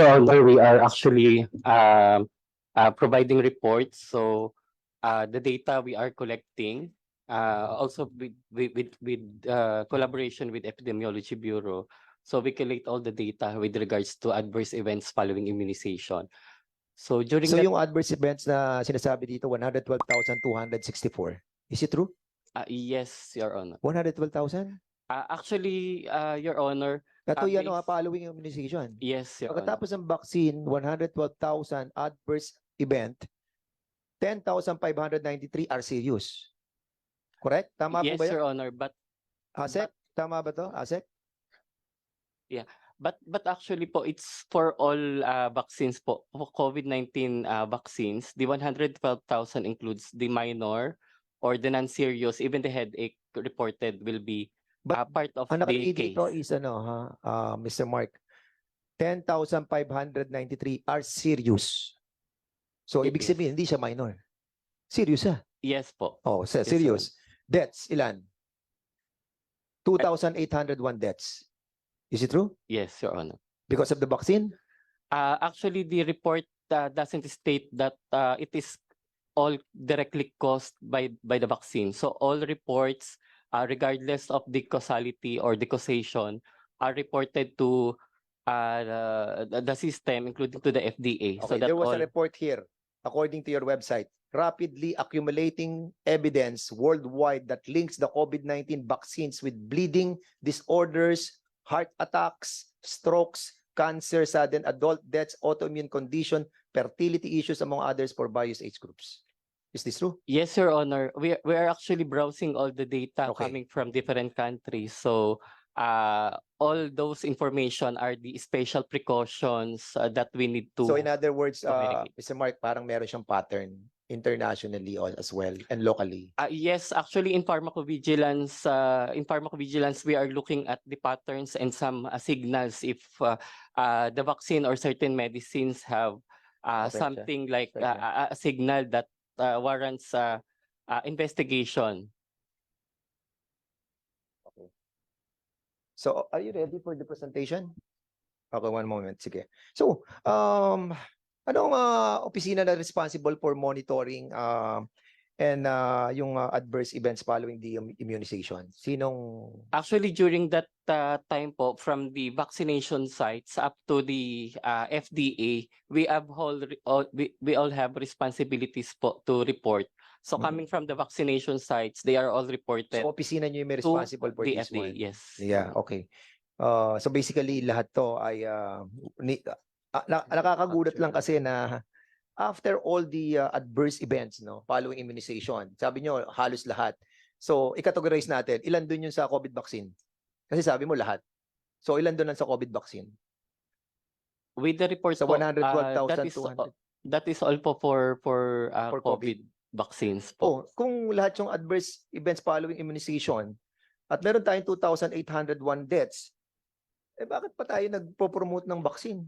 Honor, we are actually providing reports. So the data we are collecting, also with collaboration with Epidemiology Bureau. So we collect all the data with regards to adverse events following immunization. So during So that, yung adverse events na sinasabi dito, 112,264. Is it true? yes, Your Honor. 112,000? Actually, Your Honor, Ito yan based- following immunization. yes, Your Honor. Pagkatapos ng vaccine, 112,000 adverse event, 10,593 are serious. Correct? Tama po Yes, ba yan? Your Honor, but Asek? Tama ba to? Asek? But actually po, it's for all vaccines po. For COVID-19 vaccines, the 112,000 includes the minor or the non-serious, even the headache reported will be But part of ang the nakalagay case. dito is Mr. Mark, 10,593 are serious. So, ibig Yes. sabihin, hindi siya minor. Serious ah. Yes po. Oh, Yes, serious. Deaths, ilan? 2,801 deaths. Is it true? Yes, Your Honor. Because of the vaccine? Actually, the report doesn't state that it is all directly caused by the vaccine. So all reports, regardless of the causality or the causation, are reported to the system, including to the FDA. Okay, So that there was all, a report here, according to your website, rapidly accumulating evidence worldwide that links the COVID-19 vaccines with bleeding disorders, heart attacks, strokes, cancer, sudden adult deaths, autoimmune condition, fertility issues, among others for various age groups. Is this true? yes, Your Honor. We are actually browsing all the data Okay. coming from different countries. So all those information are the special precautions that we need to. So in other words, communicate. Mr. Mark, parang meron siyang pattern internationally as well and locally. Yes, actually in pharmacovigilance, we are looking at the patterns and some signals if the vaccine or certain medicines have Okay, something like Sorry, a signal that warrants investigation. So, are you ready for the presentation? Okay, one moment. Sige. So, anong opisina na responsible for monitoring and yung adverse events following the immunization? Sinong... Actually, during that time po, from the vaccination sites up to the FDA, we all have responsibilities po to report. So coming from the vaccination sites, they are all reported So, opisina nyo yung may to responsible for the this FDA. one? Yes. Yeah, okay. So basically, lahat to ay nakakagulat lang kasi na after all the adverse events, no, following immunization, sabi nyo halos lahat. So, i-categorize natin, ilan dun yung sa COVID vaccine? Kasi sabi mo lahat. So, ilan dun ang sa COVID vaccine? With the report Sa po, 112,200. that is all po for For COVID vaccines po. Oh, kung lahat yung adverse events following immunization at meron tayong 2,801 deaths, eh bakit pa tayo nagpo-promote ng vaccine?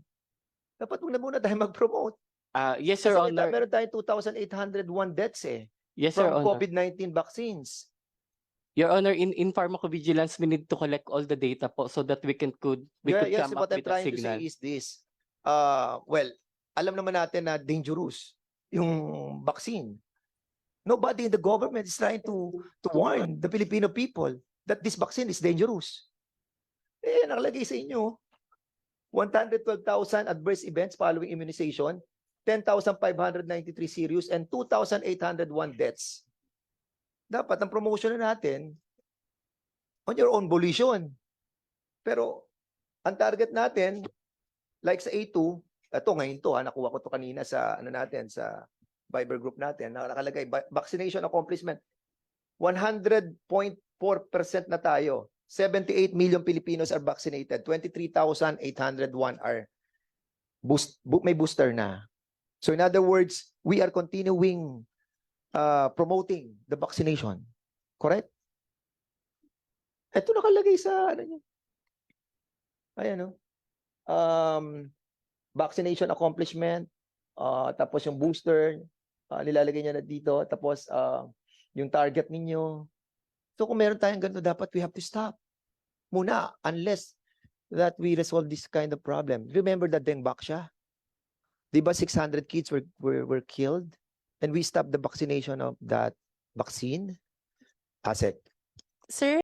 Dapat huwag na muna tayo mag-promote. Yes, Your Kasi Honor. meron tayong 2,801 deaths Yes, Your from Honor. COVID-19 vaccines. Your Honor, in pharmacovigilance, we need to collect all the data po so that we could Yes, come what up I'm with a trying to signal. say is this. Well, alam naman natin na dangerous yung vaccine. Nobody in the government is trying to warn the Filipino people that this vaccine is dangerous. Eh, nakalagay sa inyo, 112,000 adverse events following immunization, 10,593 serious, and 2,801 deaths. Dapat ang promotion na natin on your own volition. Pero ang target natin, like sa A2, ito ngayon to, nakuha ko to kanina sa ano natin, sa Viber group natin, nakalagay vaccination accomplishment. 100.4% na tayo. 78 million Filipinos are vaccinated. 23,801 are may booster na. So in other words, we are continuing promoting the vaccination. Correct? Ito nakalagay sa ano niya. Ayan, no? Vaccination accomplishment, tapos yung booster, nilalagay niya na dito, tapos yung target ninyo. So kung meron tayong ganito, dapat we have to stop muna unless that we resolve this kind of problem. Remember the Deng Baksha? Di ba 600 kids were killed? And we stopped the vaccination of that vaccine? ASEC. Sir,